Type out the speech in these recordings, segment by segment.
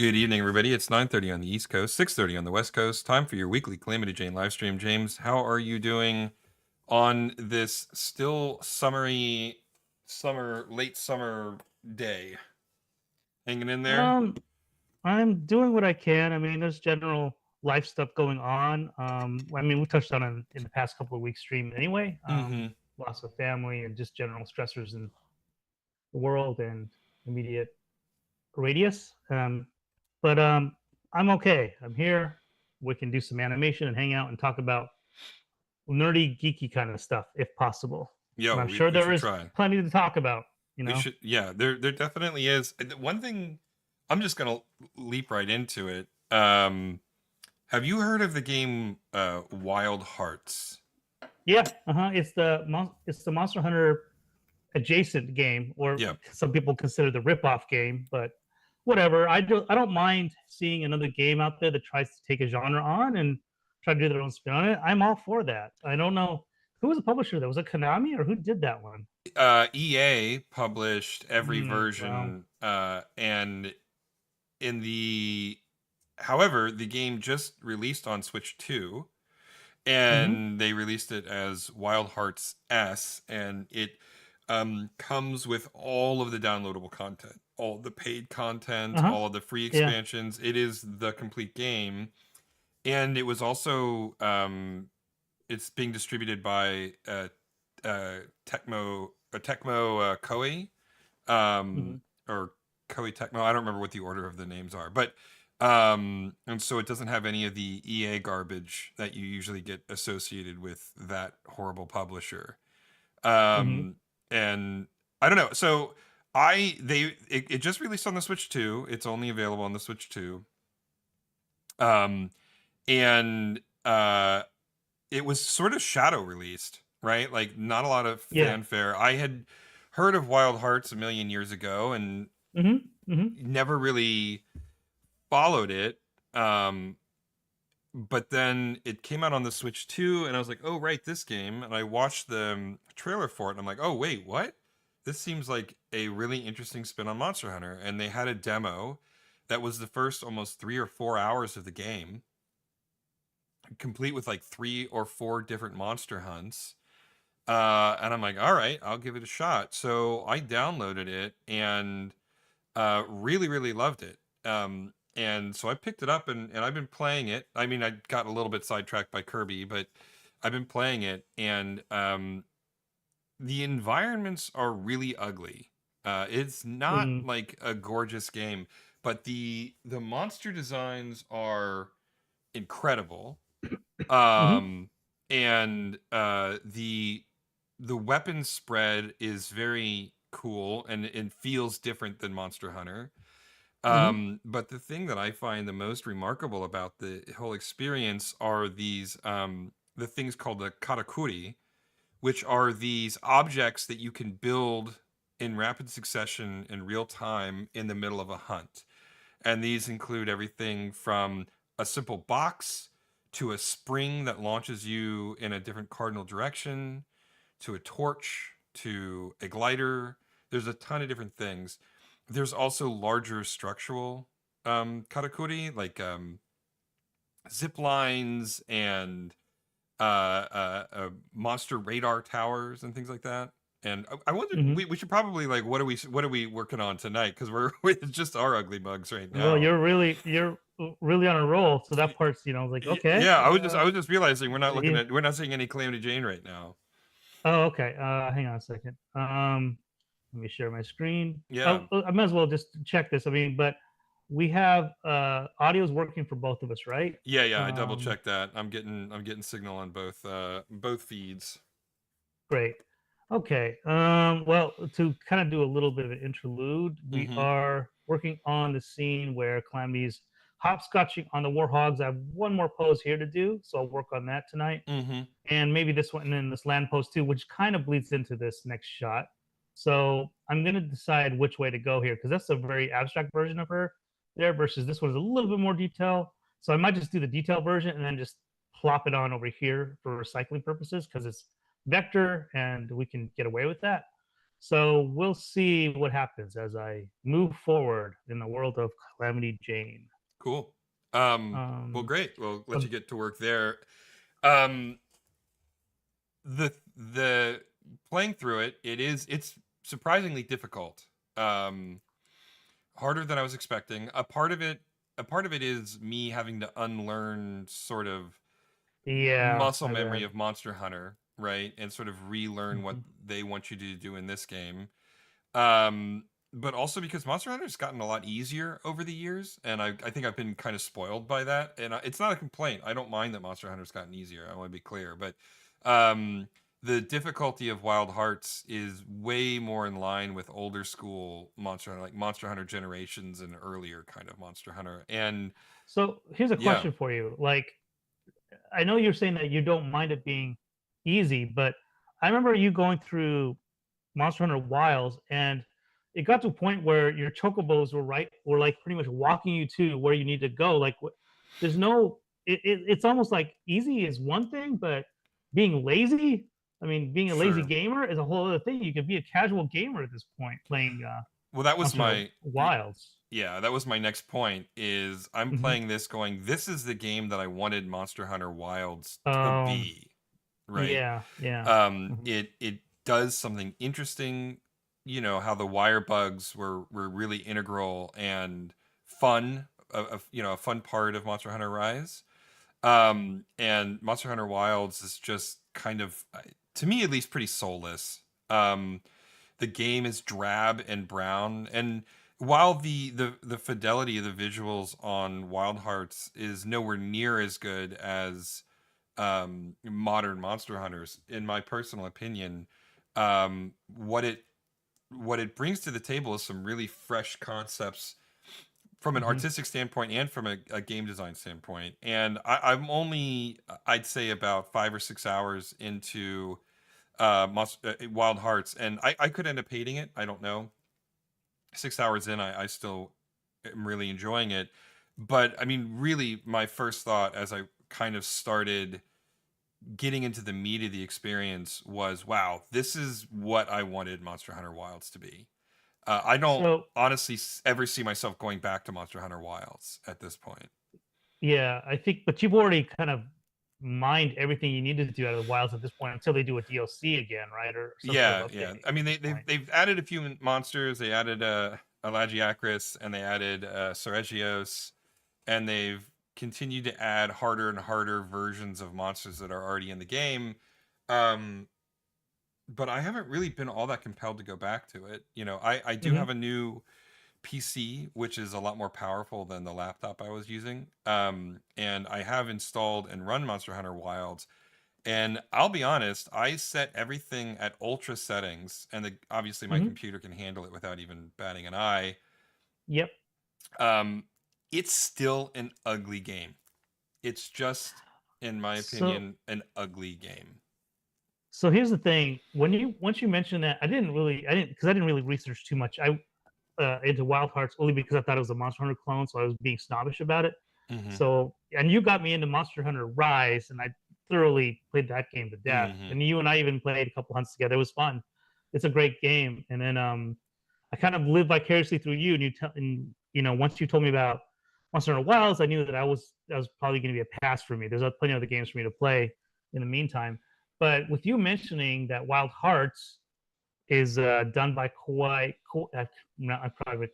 Good evening, everybody. It's 9:30 on the East Coast, 6:30 on the West Coast. Time for your weekly Calamity Jane live stream. James, how are you doing on this still late summer day? Hanging in there? Um, I'm doing what I can. I mean, there's general life stuff going on. I mean, we touched on it in the past couple of weeks stream anyway. Mm-hmm. Loss of family and just general stressors in the world and immediate radius. But I'm okay. I'm here. We can do some animation and hang out and talk about nerdy, geeky kind of stuff if possible. And Yo, I'm we, sure we there should is try. plenty to talk about. You We know. should, yeah, there definitely is. One thing, I'm just gonna leap right into it. Have you heard of the game Wild Hearts? Yeah. It's the Monster Hunter adjacent game, or Yeah. some people consider the rip-off game, but whatever. I don't mind seeing another game out there that tries to take a genre on and try to do their own spin on it. I'm all for that. I don't know who was the publisher. That was it Konami, or who did that one? EA published every Well. version, and in the however, the game just released on Switch 2, Mm-hmm. and they released it as Wild Hearts S, and it comes with all of the downloadable content, all the paid content, Uh-huh. all of the free Yeah. expansions. It is the complete game, and it was also it's being distributed by Tecmo Koei, Mm-hmm. or Koei Tecmo. I don't remember what the order of the names are, but and so it doesn't have any of the EA garbage that you usually get associated with that horrible publisher. Mm-hmm. And I don't know. So it just released on the Switch 2. It's only available on the Switch 2. Um, and it was sort of shadow released, right? Like not a lot of Yeah. fanfare. I had heard of Wild Hearts a million years ago and Mm-hmm. Mm-hmm. never really followed it. Um, but then it came out on the Switch 2, and I was like, oh, right, this game. And I watched the trailer for it, and I'm like, oh, wait, what? This seems like a really interesting spin on Monster Hunter. And they had a demo that was the first almost 3 or 4 hours of the game, complete with like 3 or 4 different monster hunts. And I'm like, all right, I'll give it a shot. So I downloaded it and really, really loved it. And so I picked it up, and I've been playing it. I mean, I got a little bit sidetracked by Kirby, but I've been playing it, and the environments are really ugly. It's not Mm-hmm. like a gorgeous game, but the monster designs are incredible. Mm-hmm. Um, and the weapon spread is very cool, and feels different than Monster Hunter. Mm-hmm. But the thing that I find the most remarkable about the whole experience are these the things called the katakuri, which are these objects that you can build in rapid succession in real time in the middle of a hunt. And these include everything from a simple box to a spring that launches you in a different cardinal direction, to a torch, to a glider. There's a ton of different things. There's also larger structural katakuri, like zip lines and monster radar towers and things like that. And I wonder, Mm-hmm. we should probably, like, what are we working on tonight? Because it's just our ugly bugs right Well, now. you're really on a roll. So that part's, like, okay. Yeah, I was just realizing Yeah. we're not seeing any Calamity Jane right now. Oh, okay. Hang on a second. Let me share my screen. Yeah, I might as well just check this. I mean, but we have audio's working for both of us, right? yeah. I double Um, checked that. I'm getting signal on both feeds. Great. Okay. Well, to kind of do a little bit of an interlude, we Mm-hmm. are working on the scene where Calamity's hopscotching on the warhogs. I have one more pose here to do, so I'll work on that tonight. Mm-hmm. And maybe this one and then this land pose too, which kind of bleeds into this next shot. So I'm going to decide which way to go here because that's a very abstract version of her there versus this one is a little bit more detail. So I might just do the detail version and then just plop it on over here for recycling purposes because it's vector and we can get away with that. So we'll see what happens as I move forward in the world of Calamity Jane. Cool. Well, Um, great. We'll let but you get to work there. Um, the playing through it, it's surprisingly difficult. Um, Harder than I was expecting. A part of it is me having to unlearn sort of yeah, muscle I memory bet. of Monster Hunter, right? And sort of relearn what Mhm. they want you to do in this game. Um, but also because Monster Hunter's gotten a lot easier over the years, and I think I've been kind of spoiled by that. And it's not a complaint. I don't mind that Monster Hunter's gotten easier. I want to be clear, but um, the difficulty of Wild Hearts is way more in line with older school Monster Hunter, like Monster Hunter Generations and earlier kind of Monster Hunter. And So here's a yeah, question for you. Like, I know you're saying that you don't mind it being easy, but I remember you going through Monster Hunter Wilds, and it got to a point where your chocobos were like pretty much walking you to where you need to go. Like, there's no, it's almost like easy is one thing, but being lazy, I mean, being a lazy sure. gamer is a whole other thing. You could be a casual gamer at this point playing Well, that was Monster Hunter my Wilds. yeah, that was my next point is I'm Mm-hmm. playing this going, this is the game that I wanted Monster Hunter Wilds to Um, be, right? yeah, yeah. Mm-hmm. It does something interesting, how the wire bugs were really integral and fun, a fun part of Monster Hunter Rise. And Monster Hunter Wilds is just kind of, to me at least, pretty soulless. The game is drab and brown, and while the fidelity of the visuals on Wild Hearts is nowhere near as good as modern Monster Hunters, in my personal opinion, um, what it what it brings to the table is some really fresh concepts from an Mm-hmm. artistic standpoint and from a game design standpoint. And I'm only, I'd say, about 5 or 6 hours into Wild Hearts, and I could end up hating it. I don't know. 6 hours in, I still am really enjoying it. But I mean, really, my first thought as I kind of started getting into the meat of the experience was, wow, this is what I wanted Monster Hunter Wilds to be. I don't So honestly ever see myself going back to Monster Hunter Wilds at this point. yeah, I think, but you've already kind of mined everything you needed to do out of the wilds at this point until they do a DLC again, right, or some sort of Yeah, update yeah. at I mean, this point. they've added a few monsters. They added Alagiacris, and they added Seregios, and they've continued to add harder and harder versions of monsters that are already in the game. Um, but I haven't really been all that compelled to go back to it. I do Mm-hmm. have a new PC, which is a lot more powerful than the laptop I was using. And I have installed and run Monster Hunter Wilds. And I'll be honest, I set everything at ultra settings, and obviously my Mm-hmm. computer can handle it without even batting an eye. Yep. Um, it's still an ugly game. It's just, in my So opinion, an ugly game. so here's the thing. When you once you mentioned that, I didn't really research too much. I into Wild Hearts only because I thought it was a Monster Hunter clone, so I was being snobbish about it. Mm-hmm. So, and you got me into Monster Hunter Rise, and I thoroughly played that game to death. Mm-hmm. And you and I even played a couple hunts together. It was fun. It's a great game. And then I kind of lived vicariously through you. And once you told me about Monster Hunter Wilds, I knew that was probably going to be a pass for me. There's plenty of other games for me to play in the meantime. But with you mentioning that Wild Hearts is done by I probably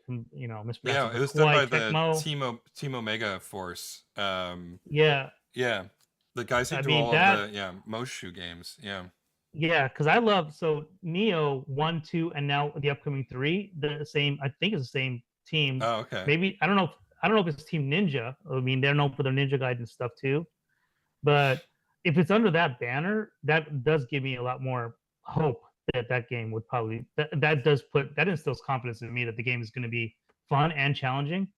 mispronounce Yeah, it, it but was done Kawaii by the Tecmo. Team Omega Force. Yeah, Yeah, the guys who I do mean all of that. the Moshu games. Yeah. Yeah, because I love so Neo 1, 2, and now the upcoming three. The same, I think, it's the same team. Oh, okay. Maybe I don't know. I don't know if it's Team Ninja. I mean, they're known for their Ninja Gaiden stuff too. But if it's under that banner, that does give me a lot more hope that that game would probably that instills confidence in me that the game is going to be fun and challenging.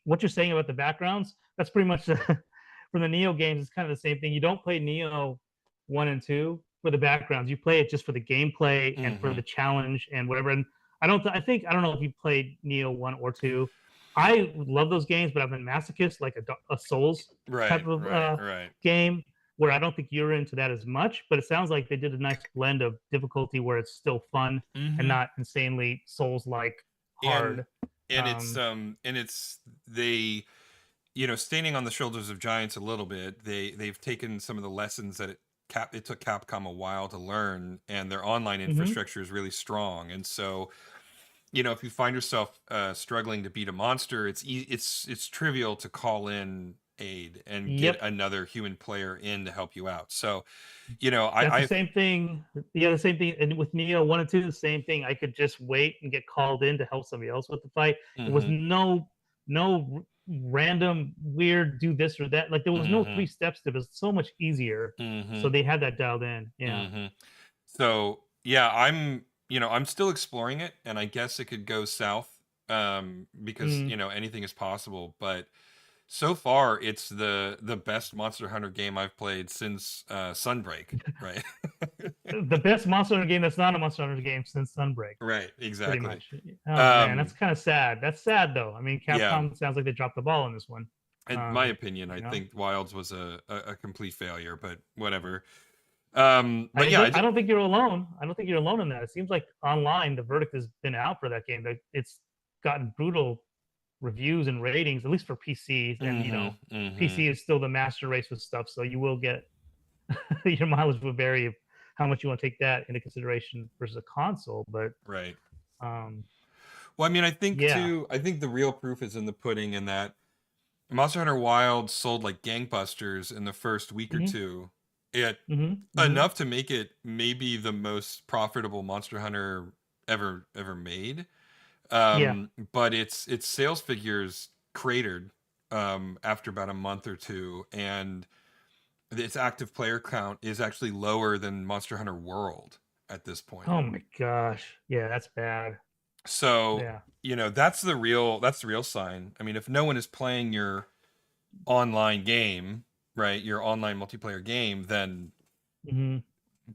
What you're saying about the backgrounds, that's pretty much from the Neo games. It's kind of the same thing. You don't play Neo 1 and 2 for the backgrounds. You play it just for the gameplay and for Mm-hmm. the challenge and whatever. And I don't know if you played Neo 1 or 2. I love those games, but I'm a masochist, like a Souls type Right, of right, right. game. where I don't think you're into that as much, but it sounds like they did a nice blend of difficulty where it's still fun and Mm-hmm. not insanely Souls-like And hard. it's and it's they, standing on the shoulders of giants a little bit. They've taken some of the lessons that it took Capcom a while to learn, and their online Mhm. infrastructure is really strong. And so, if you find yourself struggling to beat a monster, it's trivial to call in aid and get Yep, another human player in to help you out. So, that's the I same thing. Yeah, the same thing. And with Neo 1 and 2, the same thing. I could just wait and get called in to help somebody else with the fight. It was mm-hmm, no random weird do this or that. Like there was no mm-hmm, 3 steps. It was so much easier. mm-hmm, So they had that dialed in. Yeah. mm-hmm. So yeah, I'm still exploring it, and I guess it could go south, because Mm. anything is possible. But so far, it's the best Monster Hunter game I've played since Sunbreak, right? The best Monster Hunter game that's not a Monster Hunter game since Sunbreak, Right, pretty exactly. much. Oh man, that's Um, kind of sad. That's sad though. I mean, yeah, Capcom sounds like they dropped the ball in this one. in my Um, opinion, I you know, think Wilds was a complete failure, but whatever. But I yeah, don't, I don't think you're alone. I don't think you're alone in that. It seems like online the verdict has been out for that game. That it's gotten brutal reviews and ratings, at least for PCs. And mm-hmm, mm-hmm, PC is still the master race with stuff, so you will get your mileage will vary of how much you want to take that into consideration versus a console. But right. um, Well, I mean, yeah. I think the real proof is in the pudding, in that Monster Hunter Wild sold like gangbusters in the first week or Hmm. two. It Hmm. enough to make it maybe the most profitable Monster Hunter ever made. Yeah. But its sales figures cratered after about a month or two, and its active player count is actually lower than Monster Hunter World at this point. Oh my gosh. Yeah, that's bad. So, Yeah. that's the real sign. I mean, if no one is playing your online game, right, your online multiplayer game, then Hmm.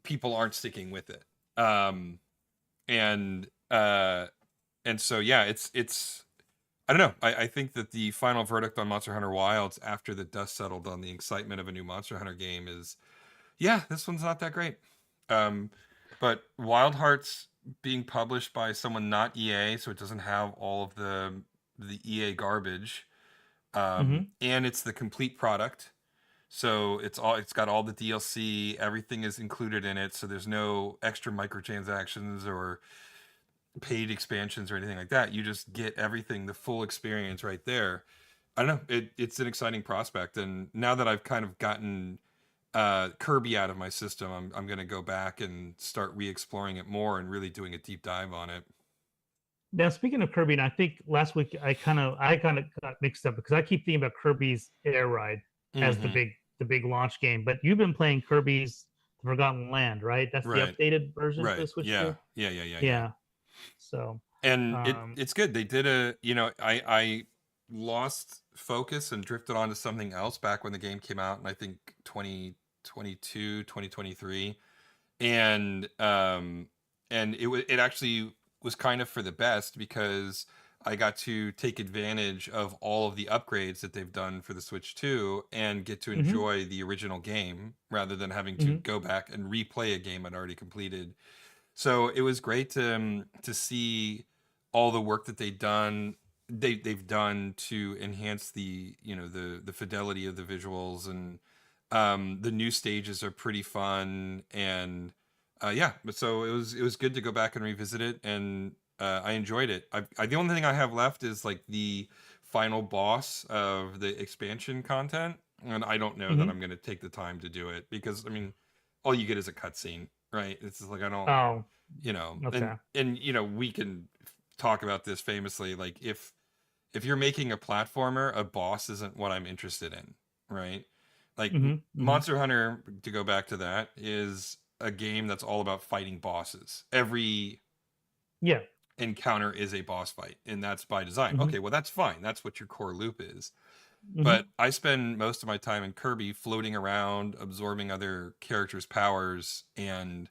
people aren't sticking with it. Um, and uh, and so yeah, it's I don't know. I think that the final verdict on Monster Hunter Wilds, after the dust settled on the excitement of a new Monster Hunter game, is, yeah, this one's not that great. Um, but Wild Hearts being published by someone not EA, so it doesn't have all of the EA garbage, Hmm. and it's the complete product. So it's got all the DLC, everything is included in it, so there's no extra microtransactions or paid expansions or anything like that. You just get everything, the full experience right there. I don't know. It's an exciting prospect, and now that I've kind of gotten Kirby out of my system, I'm gonna go back and start re-exploring it more and really doing a deep dive on it. Now, speaking of Kirby, and I think last week I kind of got mixed up because I keep thinking about Kirby's Air Ride as Mm-hmm. the big launch game, but you've been playing Kirby's Forgotten Land, right? That's the Right. updated version for Right. the Switch Yeah. 2. Yeah. Yeah. Yeah. Yeah. Yeah. So, And um, it's good. They did I lost focus and drifted onto something else back when the game came out, and I think 2022, 2023. And it actually was kind of for the best, because I got to take advantage of all of the upgrades that they've done for the Switch 2 and get to hmm enjoy the original game rather than having to hmm go back and replay a game I'd already completed. So it was great to see all the work that they've done to enhance the fidelity of the visuals. And the new stages are pretty fun. And yeah, but so it was good to go back and revisit it, and I enjoyed it. The only thing I have left is like the final boss of the expansion content, and I don't know that hmm I'm going to take the time to do it, because I mean, all you get is a cutscene, right? It's just like, I don't, oh, and okay. we can talk about this famously. Like, if you're making a platformer, a boss isn't what I'm interested in, right? Like, Hmm. Monster Hunter, to go back to that, is a game that's all about fighting bosses. Every Yeah. encounter is a boss fight, and that's by design. Hmm. Okay, well, that's fine. That's what your core loop is. But Hmm. I spend most of my time in Kirby floating around, absorbing other characters' powers, and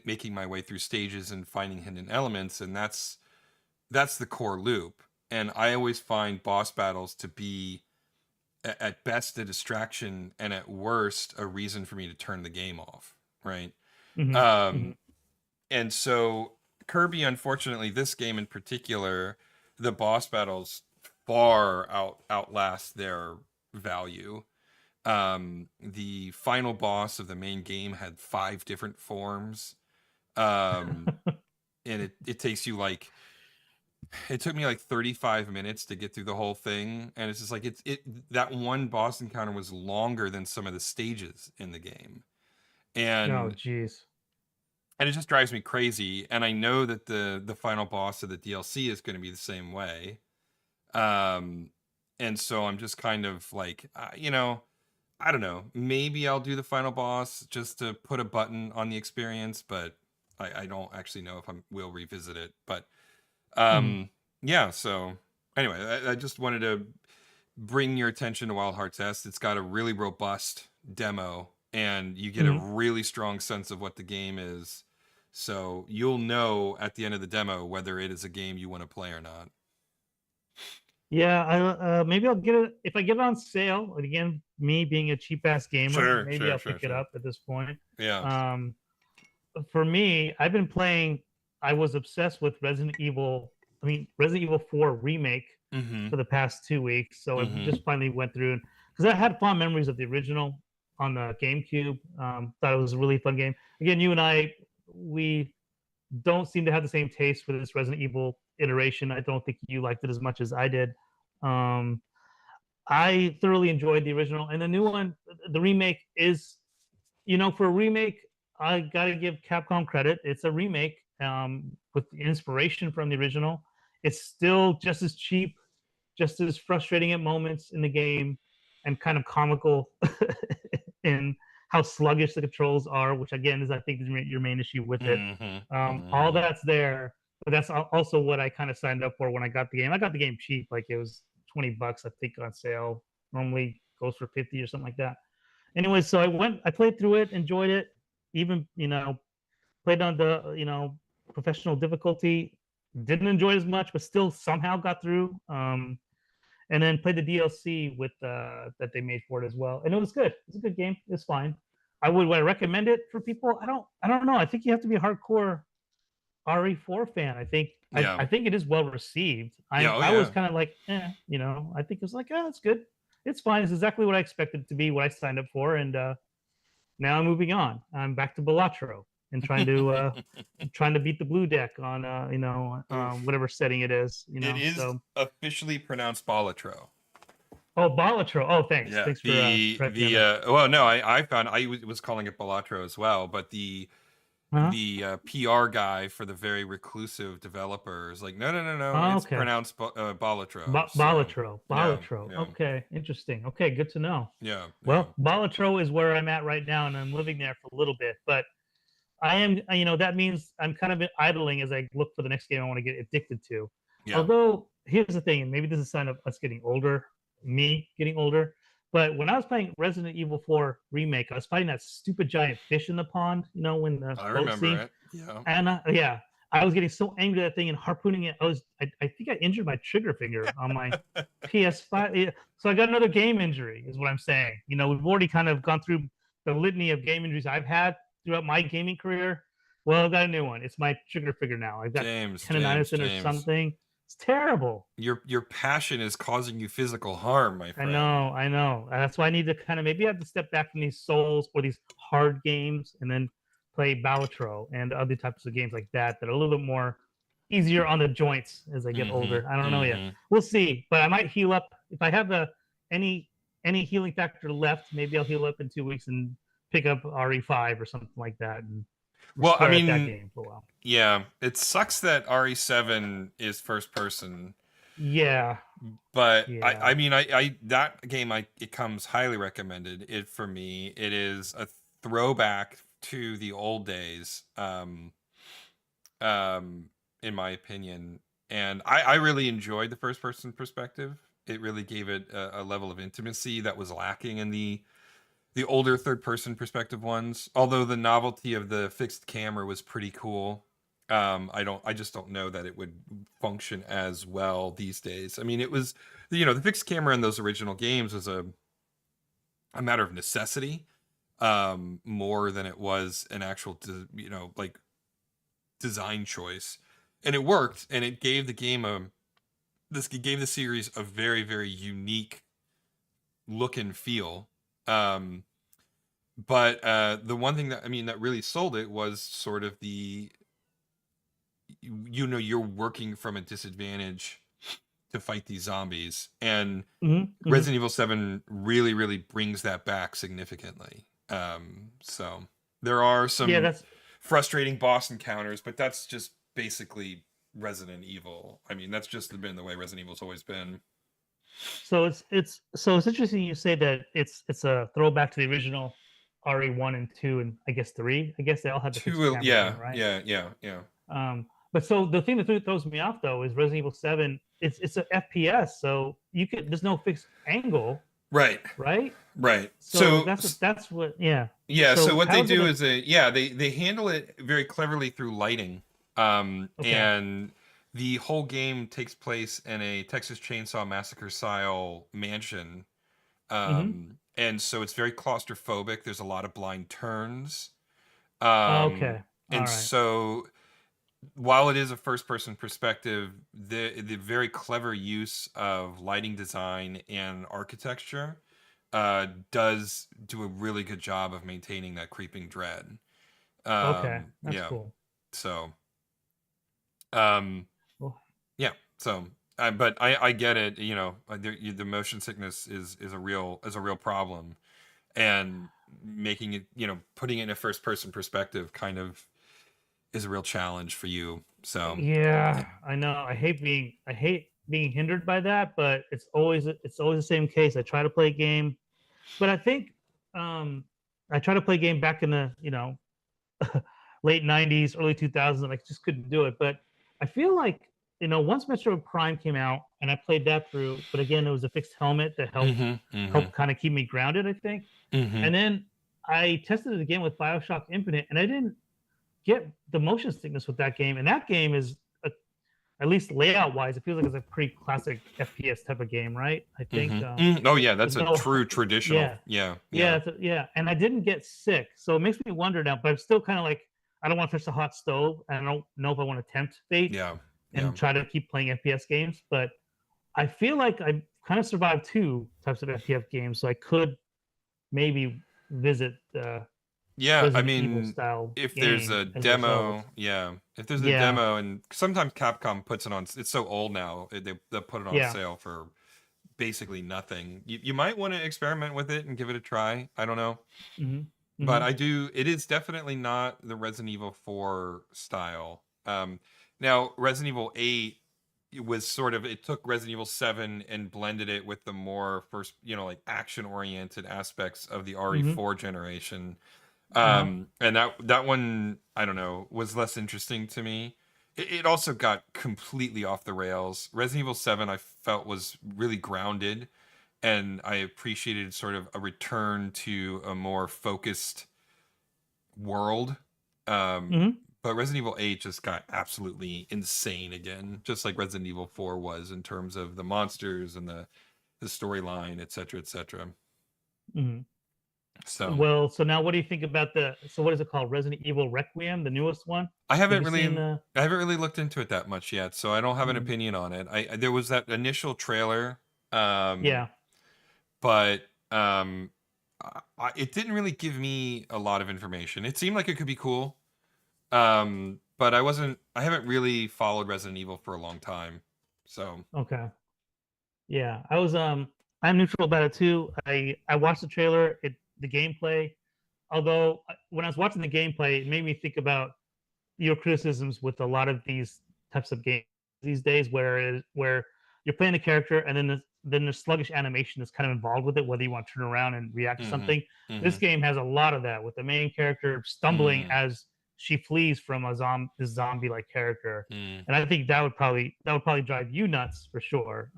making my way through stages and finding hidden elements, and that's the core loop. And I always find boss battles to be at best a distraction and at worst a reason for me to turn the game off, right? Hmm. Hmm. Um, and so Kirby, unfortunately, this game in particular, the boss battles far outlast their value. The final boss of the main game had 5 different forms. Um, and it takes you like it took me like 35 minutes to get through the whole thing, and it's just like it that one boss encounter was longer than some of the stages in the game. Oh, And geez. it just drives me crazy, and I know that the final boss of the DLC is going to be the same way. Um and so I'm just kind of like I don't know, maybe I'll do the final boss just to put a button on the experience, but I don't actually know if I will revisit it. But Hmm. um yeah, so anyway, I just wanted to bring your attention to Wild Hearts S. It's got a really robust demo, and you get a Hmm. really strong sense of what the game is. So you'll know at the end of the demo whether it is a game you want to play or not. Yeah, maybe I'll get it if I get it on sale. And again, me being a cheap ass gamer, Sure, maybe sure, I'll sure, pick it sure. up at this point. Yeah. Um, for me, I've been playing. I was obsessed with Resident Evil. I mean, Resident Evil 4 remake Mm-hmm. for the past 2 weeks. So I Mm-hmm. just finally went through and because I had fond memories of the original on the GameCube. Thought it was a really fun game. Again, you and I, we don't seem to have the same taste for this Resident Evil iteration. I don't think you liked it as much as I did. Um, I thoroughly enjoyed the original, and the new one, the remake is, for a remake, I gotta give Capcom credit. It's a remake with inspiration from the original. It's still just as cheap, just as frustrating at moments in the game, and kind of comical in how sluggish the controls are, which again is I think is your main issue with it. Mm-hmm. All Mm-hmm. that's there, but that's also what I kind of signed up for when I got the game. I got the game cheap, like it was $20 I think on sale. Normally goes for 50 or something like that. Anyway, so I played through it, enjoyed it, even played on the professional difficulty. Didn't enjoy it as much, but still somehow got through. And then played the DLC with that they made for it as well, and it was good. It's a good game. It's fine. Would I recommend it for people? I don't know. I think you have to be a hardcore RE4 fan. Yeah. I think it is well received. Yeah. Oh I was yeah. kind of like, I think it's like, it's good. It's fine. It's exactly what I expected it to be, what I signed up for, and now I'm moving on. I'm back to Balatro and trying to beat the blue deck on Oof. whatever setting it is. It is So officially pronounced Balatro. oh Balatro. Oh, thanks. Yeah. Thanks for correcting me on that. Well, no, I found was calling it Balatro as well, but Huh? the PR guy for the very reclusive developers like, no, no, no, no, Oh, it's okay. pronounced Balatro. So Balatro. yeah, Balatro. yeah, Okay, interesting. Okay, good to know. yeah, yeah. Well, Balatro is where I'm at right now, and I'm living there for a little bit. But I am, that means I'm kind of idling as I look for the next game I want to get addicted to. Yeah. Although, here's the thing, and maybe this is a sign of us getting older, me getting older. But when I was playing Resident Evil 4 Remake, I was fighting that stupid giant fish in the pond, when the I boat remember scene. it. Yeah. And yeah, I was getting so angry at that thing and harpooning it. I think I injured my trigger finger on my PS5. Yeah. So I got another game injury, is what I'm saying. We've already kind of gone through the litany of game injuries I've had throughout my gaming career. Well, I've got a new one. It's my trigger finger now. I've got James, tendonitis or James. something. It's terrible. Your passion is causing you physical harm, my I friend. know, I know. That's why I need to kind of maybe I have to step back from these Souls or these hard games and then play Balatro and other types of games like that that are a little bit more easier on the joints as I get Mm-hmm. older. I don't know yet. Mm-hmm. We'll see. But I might heal up if I have any any healing factor left. Maybe I'll heal up in 2 weeks and pick up RE5 or something like that and Well, I swear at that mean, game for a while. yeah, it sucks that RE7 is first person, Yeah, but I yeah. mean, I that game, it comes highly recommended. It for me, it is a throwback to the old days, um, in my opinion, and I really enjoyed the first person perspective. It really gave it a level of intimacy that was lacking in the older third person perspective ones. Although the novelty of the fixed camera was pretty cool. I just don't know that it would function as well these days. I mean, it was, you know, the fixed camera in those original games was a matter of necessity, more than it was an actual, you know, like design choice, and it worked, and it gave the game a this gave the series a very very unique look and feel. Um, but the one thing that, I mean, that really sold it was sort of the, you know, you're working from a disadvantage to fight these zombies, and Mm-hmm. Resident Evil 7 really really brings that back significantly. So there are Yeah, some that's frustrating boss encounters, but that's just basically Resident Evil. I mean, that's just been the way Resident Evil's always been. so it's interesting you say that it's a throwback to the original RE1 and 2 and I guess 3. I guess they all had the fixed Two, camera then, yeah, right? yeah, yeah, yeah. But so the thing that throws me off though is Resident Evil 7. It's a FPS, so you could there's no fixed angle, Right, right? right. So that's what yeah. Yeah, so So what they how is it do a is they handle it very cleverly through lighting. okay? And the whole game takes place in a Texas Chainsaw Massacre style mansion. Mm-hmm. And so it's very claustrophobic. There's a lot of blind turns. Okay, all And right. so while it is a first person perspective, the very clever use of lighting design and architecture does do a really good job of maintaining that creeping dread. Okay, that's Yeah. cool. So, um, Cool. yeah. So, but I get it. You know, the motion sickness is a real problem, and making it, you know, putting it in a first person perspective kind of is a real challenge for you. So, Yeah, yeah. I know. I hate being hindered by that, but it's always the same case. I try to play a game, but I think um I try to play a game back in the, late 90s, early 2000s, and I just couldn't do it. But I feel like, once Metro Prime came out and I played that through, but again, it was a fixed helmet that Mm-hmm. Mm-hmm. helped kind of keep me grounded, I think. Mm-hmm. And then I tested it again with BioShock Infinite, and I didn't get the motion sickness with that game. And that game is, at least layout wise, it feels like it's a pretty classic FPS type of game, right? I think Mm-hmm. Oh yeah, that's there's a no, true traditional. yeah, Yeah, yeah, yeah, yeah. And I didn't get sick, so it makes me wonder now. But I'm still kind of like, I don't want to touch the hot stove. And I don't know if I want to tempt fate yeah, yeah. and try to keep playing FPS games. But I feel like I kind of survived two types of FPS games, so I could maybe visit the Yeah, I Resident Evil mean, style if there's game a as a result. demo, yeah, if there's a Yeah, demo, and sometimes Capcom puts it on, it's so old now, they put it on yeah. sale for basically nothing. You might want to experiment with it and give it a try. I don't know. Mm-hmm. But Mm-hmm. I do, it is definitely not the Resident Evil 4 style. Now Resident Evil 8, it was sort of, it took Resident Evil 7 and blended it with the more first, you know, like action oriented aspects of the Mm-hmm. RE4 generation. Uh-huh. And that one, I don't know, was less interesting to me. It also got completely off the rails. Resident Evil 7 I felt was really grounded, and I appreciated sort of a return to a more focused world. Um, Mm-hmm. but Resident Evil 8 just got absolutely insane again, just like Resident Evil 4 was in terms of the monsters and the storyline, etc., etc. Mm-hmm. So Well, so now what do you think about so what is it called? Resident Evil Requiem, the newest one? Have you seen the I haven't really looked into it that much yet, so I don't have an mm, opinion on it. There was that initial trailer, um, yeah. but it didn't really give me a lot of information. It seemed like it could be cool, but I haven't really followed Resident Evil for a long time, so. Okay. Yeah. I'm neutral about it too. I watched the trailer, the gameplay. Although when I was watching the gameplay, it made me think about your criticisms with a lot of these types of games these days, where you're playing a character and then the sluggish animation is kind of involved with it, whether you want to turn around and react to Mm-hmm. something. This Mm-hmm. game has a lot of that with the main character stumbling Mm, as she flees from this zombie like character, mm, and I think that would probably drive you nuts for sure.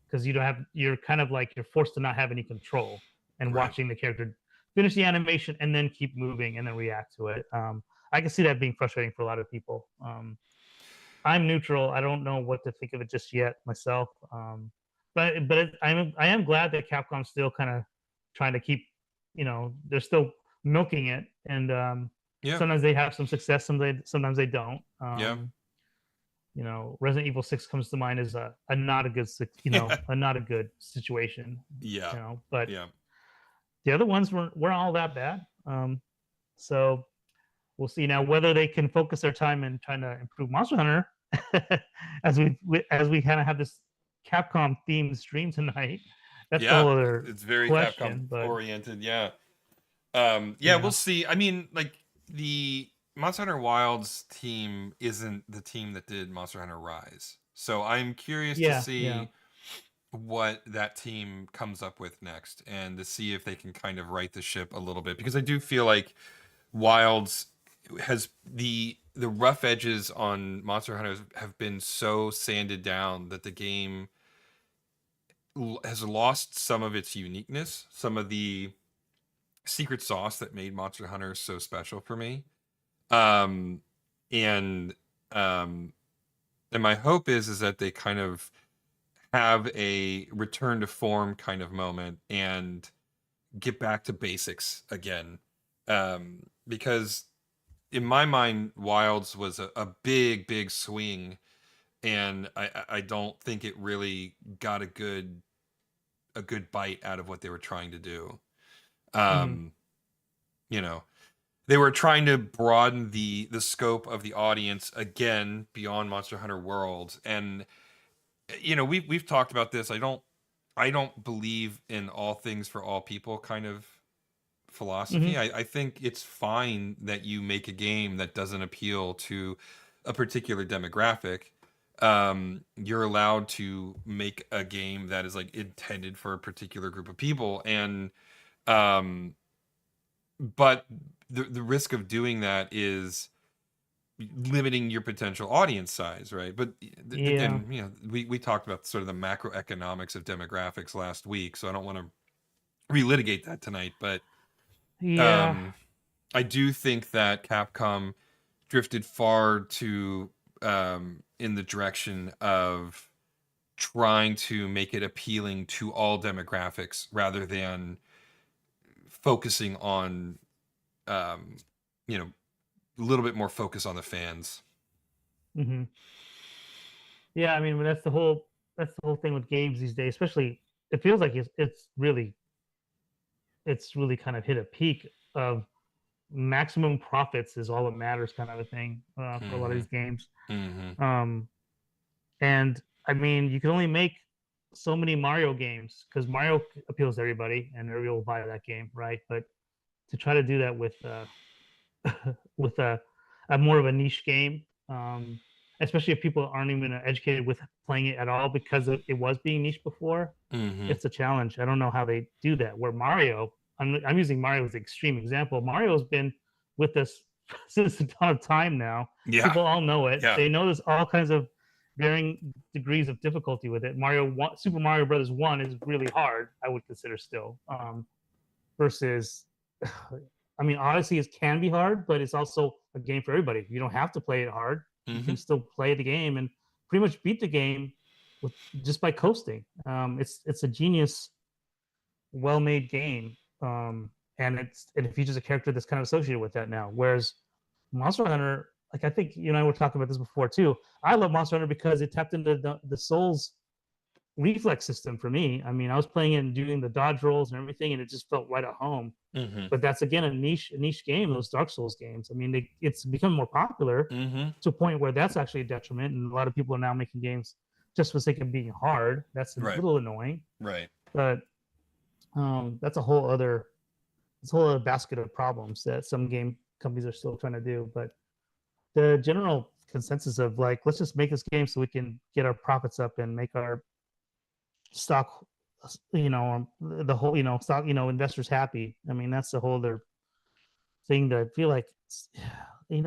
Because you're kind of like you're forced to not have any control and right. watching the character finish the animation and then keep moving and then react to it. I can see that being frustrating for a lot of people. I'm neutral. I don't know what to think of it just yet myself. I am glad that Capcom's still kind of trying to keep, they're still milking it, and Yeah. sometimes they have some success, sometimes they don't. Yeah. Resident Evil 6 comes to mind as a not a good, Yeah. a not a good situation, Yeah. but Yeah. the other ones weren't all that bad. So we'll see now whether they can focus their time in trying to improve Monster Hunter as we kind of have this Capcom themed stream tonight. That's the Yeah. whole other It's very Capcom question, but oriented. Yeah. Yeah, we'll yeah, see. I mean, like the Monster Hunter Wilds team isn't the team that did Monster Hunter Rise. So I'm curious to yeah. see what that team comes up with next and to see if they can kind of right the ship a little bit because I do feel like Wilds has the rough edges on Monster Hunters have been so sanded down that the game has lost some of its uniqueness, some of the secret sauce that made Monster Hunter so special for me. Um, and um, and my hope is that they kind of have a return to form kind of moment and get back to basics again. Because in my mind, Wilds was a big, big swing, and I don't think it really got a good bite out of what they were trying to do. Hmm. Um, you know, they were trying to broaden the scope of the audience again beyond Monster Hunter World, and we've talked about this. I don't believe in all things for all people kind of philosophy. Hmm. I think it's fine that you make a game that doesn't appeal to a particular demographic. You're allowed to make a game that is like intended for a particular group of people, and um, but the risk of doing that is limiting your potential audience size, right? But Yeah, again, we talked about sort of the macroeconomics of demographics last week, so I don't want to relitigate that tonight. But yeah, um, I do think that Capcom drifted far too in the direction of trying to make it appealing to all demographics rather than focusing on um, you know a little bit more focus on the fans. hmm yeah. I mean, that's the whole thing with games these days. Especially, it feels like it's really kind of hit a peak of maximum profits is all that matters, kind of a thing for a lot of Hmm. these games. Hmm. Um, And I mean, you can only make so many Mario games because Mario appeals to everybody and everybody will buy that game, right? But to try to do that with with a more of a niche game, especially if people aren't even educated with playing it at all because it was being niche before, Hmm. it's a challenge. I don't know how they do that. Where Mario, I'm using Mario as an extreme example. Mario's been with us since a ton of time now. Yeah. People all know it. Yeah. They know there's all kinds of varying degrees of difficulty with it. Super Mario Brothers One is really hard. I would consider still, versus, I mean, Odyssey can be hard, but it's also a game for everybody. You don't have to play it hard. You Hmm. can still play the game and pretty much beat the game with just by coasting. It's a genius, well-made game, and it features a character that's kind of associated with that now. Whereas Monster Hunter, like I think you and I were talking about this before too. I love Monster Hunter because it tapped into the Souls reflex system for me. I mean, I was playing it and doing the dodge rolls and everything, and it just felt right at home. Hmm. But that's again a niche game. Those Dark Souls games. I mean, it's become more popular Hmm. to a point where that's actually a detriment, and a lot of people are now making games just for the sake of being hard. That's a Right. little annoying, Right. but that's a whole other basket of problems that some game companies are still trying to do. But the general consensus of like, let's just make this game so we can get our profits up and make our stock, the whole, stock, investors happy. I mean, that's the whole other thing that I feel like,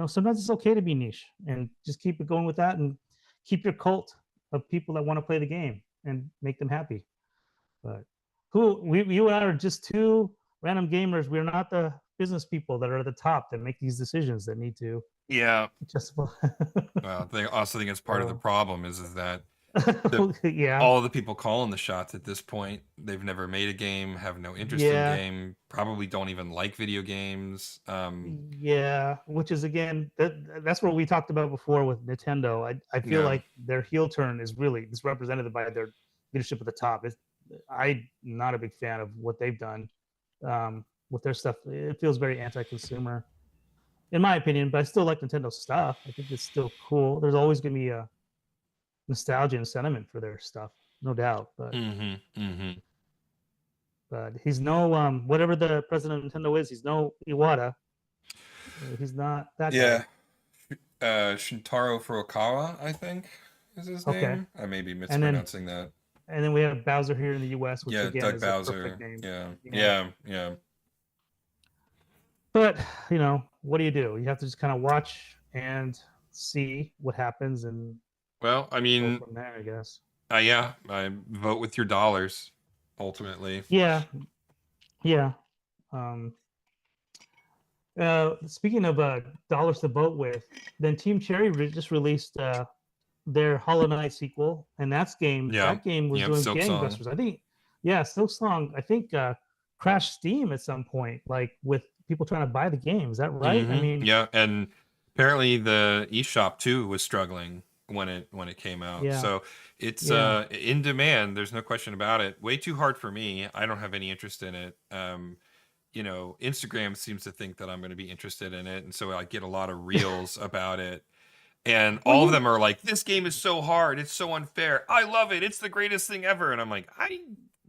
sometimes it's okay to be niche and just keep it going with that and keep your cult of people that want to play the game and make them happy. But you and I are just two random gamers. We're not the business people that are at the top that make these decisions that need to Yeah. justify. Well, I also think it's part of the So, problem is that the yeah, all of the people calling the shots at this point, they've never made a game, have no interest in yeah, game, probably don't even like video games. yeah. Which is again that's what we talked about before with Nintendo. I feel Yeah. like their heel turn is represented by their leadership at the top. I'm not a big fan of what they've done with their stuff. It feels very anti-consumer, in my opinion. But I still like Nintendo stuff. I think it's still cool. There's always going to be a nostalgia and sentiment for their stuff, no doubt. Mm-hmm. Mm-hmm. But he's no whatever the president of Nintendo is. He's no Iwata. He's not that Yeah. guy. Shintaro Furukawa, I think, is his Okay, name. I may be and then mispronouncing that. we have Bowser here in the U.S., which Yeah, again Doug is a perfect Bowser. name. Yeah. Yeah, Yeah. Yeah. but what do? You have to just kind of watch and see what happens and Well, I go mean, from there, I guess. yeah, I vote with your dollars, ultimately. Yeah, yeah. Um, Speaking of dollars to vote with, then Team Cherry just released their Hollow Knight sequel, and Yeah. that game was Yep. doing Silk Song. gangbusters. I think, yeah, Silk Song. I think crashed Steam at some point, like with people trying to buy the game. Is that right? I Mm-hmm. mean, Yeah, and apparently the eShop too was struggling when it came out. yeah, So it's yeah. in demand. There's no question about it. Way too hard for me. I don't have any interest in it. Instagram seems to think that I'm going to be interested in it, and so I get a lot of reels about it. And Well, all of them are like, "This game is so hard. It's so unfair. I love it. It's the greatest thing ever." And I'm like,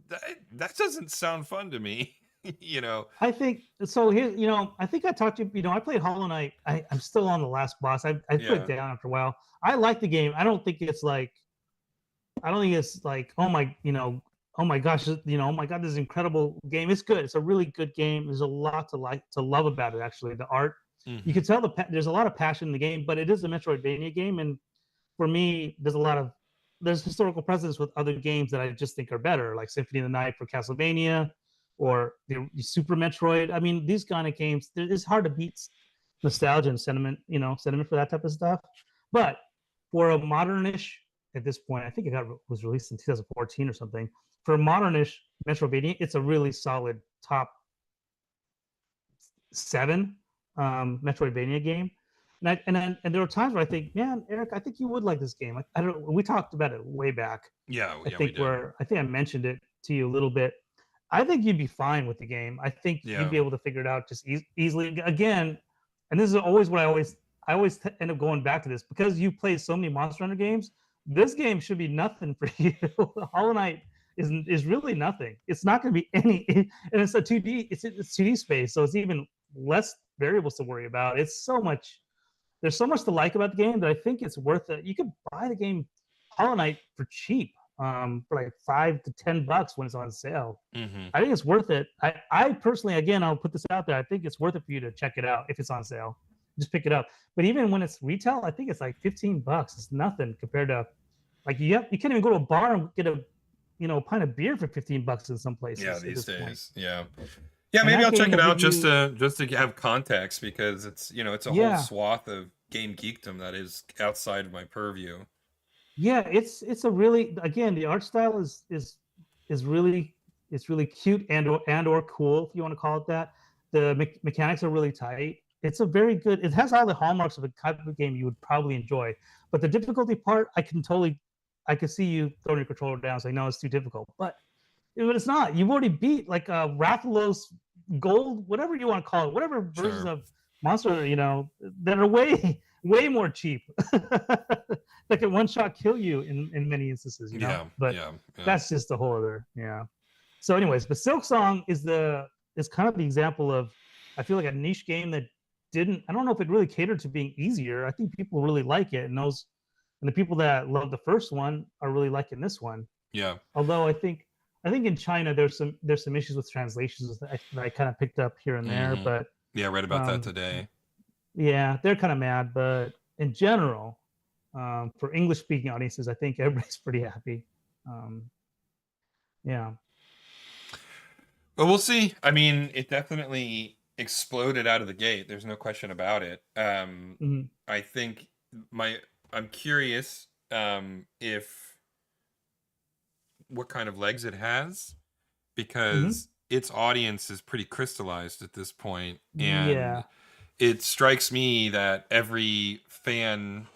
that, that doesn't sound fun to me. you know? I think so. Here, I think I talked to you. I played Hollow Knight. I'm still on the last boss. I put it Yeah. down after a while. I like the game. I don't think it's like, oh my gosh, oh my god, this is an incredible game. It's good. It's a really good game. There's a lot to love about it. Actually, the art, you Mm-hmm. can tell there's a lot of passion in the game, but it is a Metroidvania game, and for me, there's historical precedence with other games that I just think are better, like Symphony of the Night for Castlevania, or the Super Metroid. I mean, these kind of games, it's hard to beat nostalgia and sentiment for that type of stuff. But for a modernish, at this point, I think was released in 2014 or something. For a modernish Metroidvania, it's a really solid top 7 Metroidvania game. And there were times where I think, man, Eric, I think you would like this game. I don't. We talked about it way back. Yeah. I Yeah. We think did. I mentioned it to you a little bit. I think you'd be fine with the game. I think you'd Yeah. be able to figure it out just easily. Again, and this is always what I always end up going back to this because you play so many Monster Hunter games. This game should be nothing for you. Hollow Knight is really nothing. It's not going to be any, and it's a 2D. It's 2D space, so it's even less variables to worry about. It's so much. There's so much to like about the game that I think it's worth it. You could buy the game Hollow Knight for cheap, for like $5 to $10 when it's on sale. Mm-hmm. I think it's worth it. I personally, again, I'll put this out there. I think it's worth it for you to check it out if it's on sale. Just pick it up. But even when it's retail, I think it's like $15. It's nothing compared to like you can't even go to a bar and get a pint of beer for $15 in some Yeah. places at These this point. days. Yeah. Yeah. And Maybe that I'll check game it will out give you, just to have context because it's a whole yeah, swath of game geekdom that is outside of my purview. yeah. It's a really, again, the art style is really, it's really cute and or cool if you want to call it that. The mechanics are really tight. It's a very good. It has all the hallmarks of a type of game you would probably enjoy. But the difficulty part, I could see you throwing your controller down, saying no, it's too difficult. But it's not. You've already beat like Rathalos Gold, whatever you want to call it, whatever versions Sure. of Monster, that are way more cheap, that can one shot kill you in many instances. Yeah. But Yeah. Yeah. that's just a whole other, yeah. So, anyways, but Silk Song is kind of the example of, I feel like, a niche game that didn't. I don't know if it really catered to being easier. I think people really like it, and the people that love the first one are really liking this one. Yeah. Although I think in China there's some issues with translations that I kind of picked up here and there, Mm-hmm. but Yeah. I read about that today. yeah, they're kind of mad. But in general, for English speaking audiences, I think everybody's pretty happy. Um, yeah, But we'll see. I mean, exploded out of the gate. There's no question about it. Hmm. I think my I'm curious if what kind of legs it has, Hmm. because its audience is pretty crystallized at this point, and Yeah. it strikes me that every fan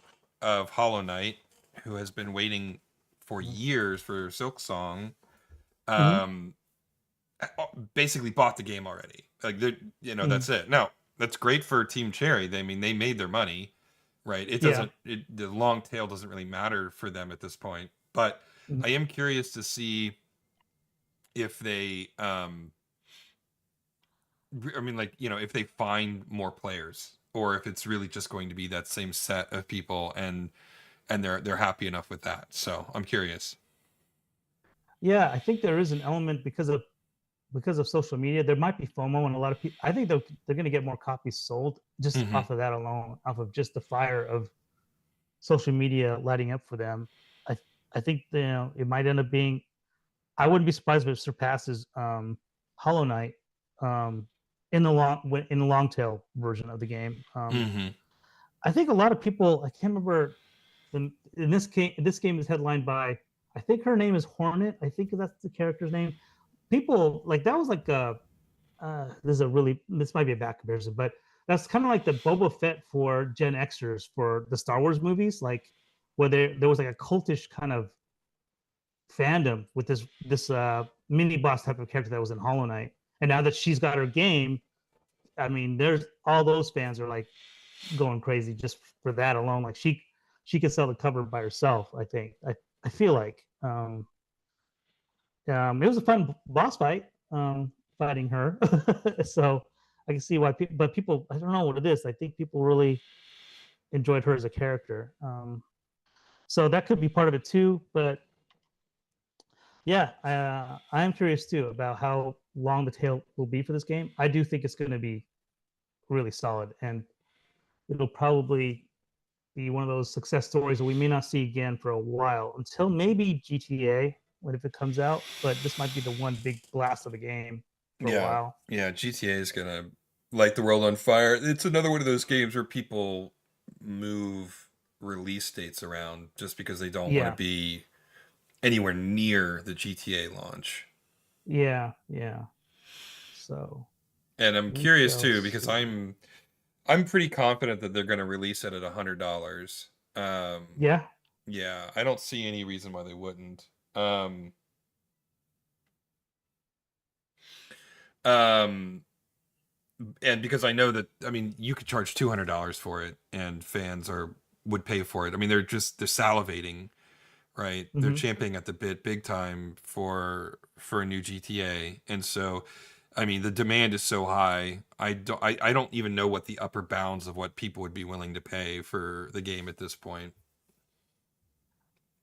of Hollow Knight who has been waiting for years for Silk Song Hmm. um, basically bought the game already. Like, Hmm. that's it. Now, that's great for Team Cherry. I mean, they made their money, right? Yeah. The long tail doesn't really matter for them at this point. But I Hmm. am curious to see if I mean, like, if they find more players, or if it's really just going to be that same set of people, and they're happy enough with that. So I'm curious. Yeah, I think there is an element because of social media. There might be FOMO, and a lot of people. I think they're going to get more copies sold just Hmm. off of that alone, off of just the fire of social media lighting up for them. I I think it might end up being. I wouldn't be surprised if it surpasses Hollow Knight um, in the long tail version of the game. Hmm. I think a lot of people. I can't remember. In this game, is headlined by. I think her name is Hornet. I think that's the character's name. People like that was like a. This might be a bad comparison, but that's kind of like the Boba Fett for Gen Xers for the Star Wars movies, like where there was like a cultish kind of fandom with this mini boss type of character that was in Hollow Knight, and now that she's got her game, I mean, there's all those fans are like going crazy just for that alone. Like she could sell the cover by herself. I think I feel like it was a fun boss fight, fighting her. So I can see why people, but people, I don't know what it is. I think people really enjoyed her as a character. So that could be part of it too. But yeah, I am curious too about how long the tail will be for this game. I do think it's going to be really solid, and it'll probably be one of those success stories that we may not see again for a while until maybe GTA when if it comes out. But this might be the one big blast of the game for a Yeah, while. yeah. GTA is gonna light the world on fire. It's another one of those games where people move release dates around just because they don't want to Yeah, be anywhere near the GTA launch. yeah, yeah. So And I'm we curious shall too, because see. I'm pretty confident that they're gonna release it at $100. Yeah, Yeah, I don't see any reason why they wouldn't. Um, um, and because I know that, I mean, you could charge $200 for it, and fans are would pay for it. I mean, they're salivating, right? They're hmm, champing at the bit big time for a new GTA, and so, I mean, the demand is so high. I don't even know what the upper bounds of what people would be willing to pay for the game at this point.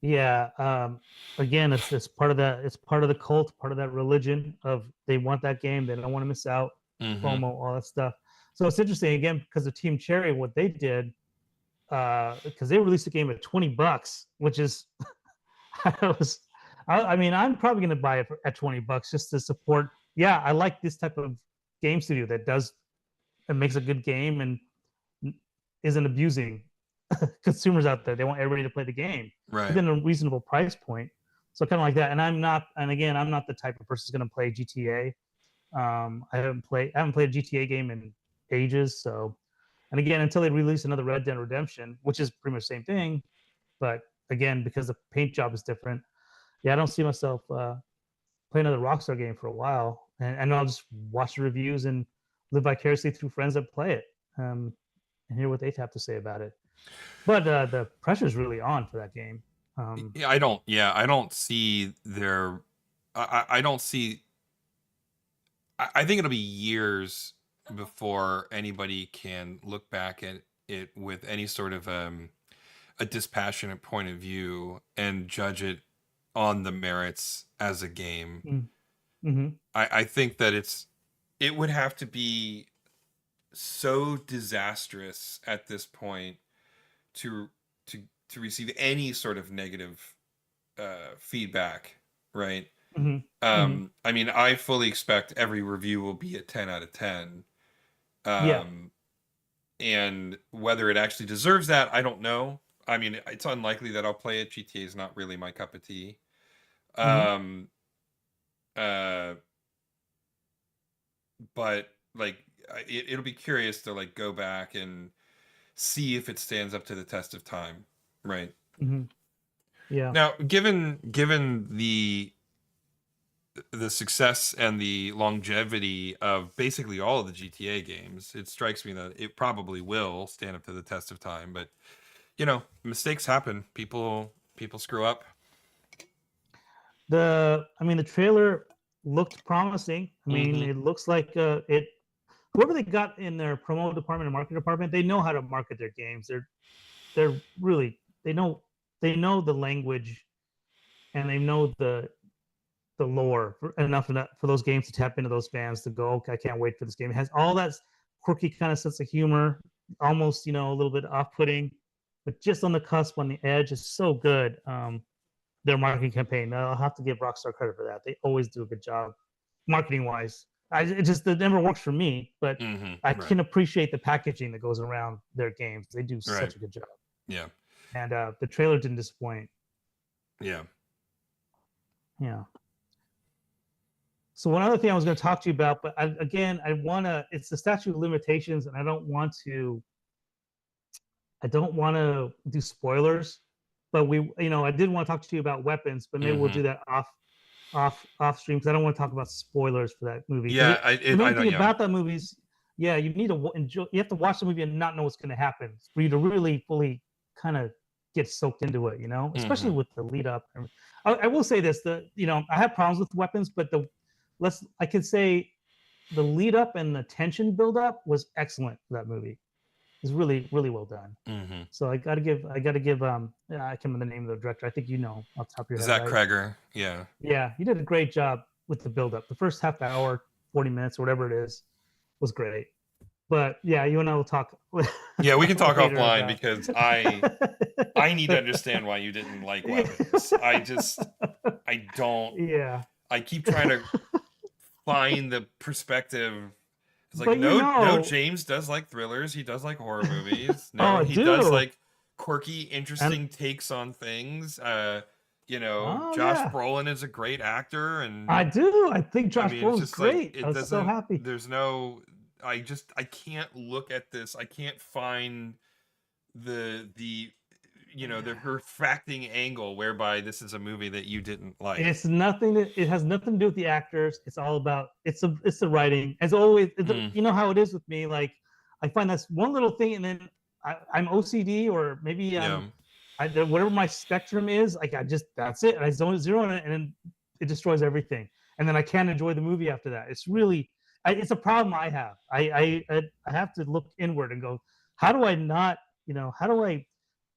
yeah. Again, it's part of that. It's part of the cult, part of that religion of they want that game. They don't want to miss out. Mm-hmm. FOMO, all that stuff. So it's interesting again because of Team Cherry, what they did, because they released the game at $20, which is I was, I mean, I'm probably going to buy it at $20 just to support. Yeah, I like this type of game studio that does and makes a good game and isn't abusing consumers out there. They want everybody to play the game Right. within a reasonable price point. So kind of like that. And I'm not. And again, I'm not the type of person who's going to play GTA. I haven't played a GTA game in ages. So, and again, until they release another Red Dead Redemption, which is pretty much the same thing, but again, because the paint job is different, yeah, I don't see myself play another Rockstar game for a while. And I'll just watch the reviews and live vicariously through friends that play it, and hear what they have to say about it. But the pressure's really on for that game. Um, Yeah, I don't see I don't see, I think it'll be years before anybody can look back at it with any sort of a dispassionate point of view and judge it on the merits as a game. mm-hmm. I think that it would have to be so disastrous at this point to to receive any sort of negative feedback, right? Mm-hmm. Mm-hmm. I mean, I fully expect every review will be a 10 out of 10, Yeah. Um, and whether it actually deserves that, I don't know. I mean, it's unlikely that I'll play it. GTA is not really my cup of tea. Hmm. Um, uh, but like, it'll be curious to like go back and see if it stands up to the test of time, right? Hmm. Yeah. Now, given the success and the longevity of basically all of the GTA games, it strikes me that it probably will stand up to the test of time. But mistakes happen. People screw up. I mean, the trailer looked promising. I mean, Mm-hmm. it looks like it. Whoever they got in their promo department and marketing department, they know how to market their games. They're really they know the language, and they know the lore enough for those games to tap into those fans to go, okay, I can't wait for this game. It has all that quirky kind of sense of humor, almost a little bit off-putting, but just on the cusp, on the edge. Is so good. Their marketing campaign. I'll have to give Rockstar credit for that. They always do a good job marketing wise. It never works for me, but I Mm-hmm. Right. can appreciate the packaging that goes around their games. They do Right. such a good job, Yeah. and the trailer didn't disappoint. Yeah. Yeah. So one other thing I was going to talk to you about, but again, I want to. It's the statute of limitations, and I don't want to. I don't want to do spoilers, but I did want to talk to you about weapons, but maybe we'll Mm-hmm. do that off stream because I don't want to talk about spoilers for that movie. Because Yeah. the I main know. thing Yeah. about that movie is, yeah, you need to enjoy. You have to watch the movie and not know what's going to happen for you to really fully kind of get soaked into it. Especially Mm-hmm. with the lead up. I will say this: I have problems with weapons, but I could say the lead up and the tension build up was excellent for that movie. It's really really well done. Mm-hmm. So I gotta give I can't remember the name of the director. I think off the top of your head, Zach right? Kreger. Yeah. Yeah, he did a great job with the build up. The first half hour, 40 minutes or whatever it is, was great. But yeah, you and I will talk Yeah. We can talk later offline about. because I need to understand why you didn't like Yeah. weapons. I don't. Yeah. I keep trying to find the perspective. It's like But no, James does like thrillers. He does like horror movies. oh, No, I he does do. like quirky, And interesting takes on things. oh Josh yeah, Brolin is a great actor, I and do. I think I Josh mean, it's Brolin's just like great. I it was so doesn't. happy. There's no. I can't look at this. I can't find the the refracting angle whereby this is a movie that you didn't like. It has nothing to do with the actors. It's all about it's the writing. As always, Mm, you know how it is with me. Like I find that's one little thing, and then I'm OCD, or maybe yeah. whatever my spectrum is. Like I just that's it, and I zero on it, and then it destroys everything, and then I can't enjoy the movie after that. It's really it's a problem I have. I have to look inward and go, how do I not how do I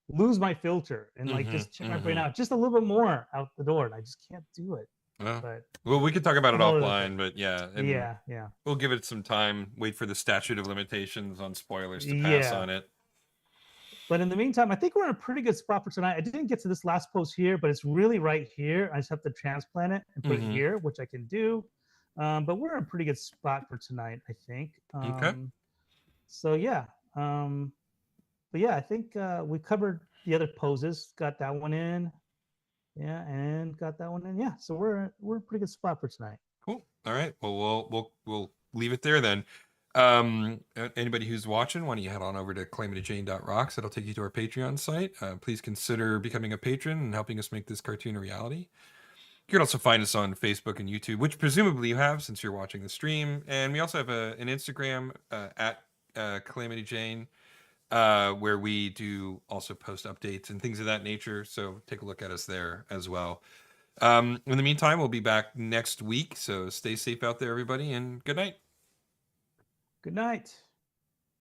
lose my filter and like Mm-hmm. just check my brain Mm-hmm. out just a little bit more out the door, and I just can't do it. Well, But well, we could talk about a it whole other thing. offline, but yeah, and Yeah, yeah, we'll give it some time. Wait for the statute of limitations on spoilers to pass yeah. on it. But in the meantime, I think we're in a pretty good spot for tonight. I didn't get to this last post here, but it's really right here. I just have to transplant it and put it Mm-hmm. here, which I can do. But we're in a pretty good spot for tonight, I think. Okay. So yeah. But yeah, I think we covered the other poses. Got that one in. Yeah, and got that one in. Yeah, so we're in a pretty good spot for tonight. Cool. All right. Well, we'll leave it there then. Anybody who's watching, why don't you head on over to claimitajane.rocks? That'll take you to our Patreon site. Please consider becoming a patron and helping us make this cartoon a reality. You can also find us on Facebook and YouTube, which presumably you have since you're watching the stream. And we also have an Instagram at Calamity Jane, where we do also post updates and things of that nature. So take a look at us there as well. In the meantime, we'll be back next week. So stay safe out there, everybody, and good night. Good night.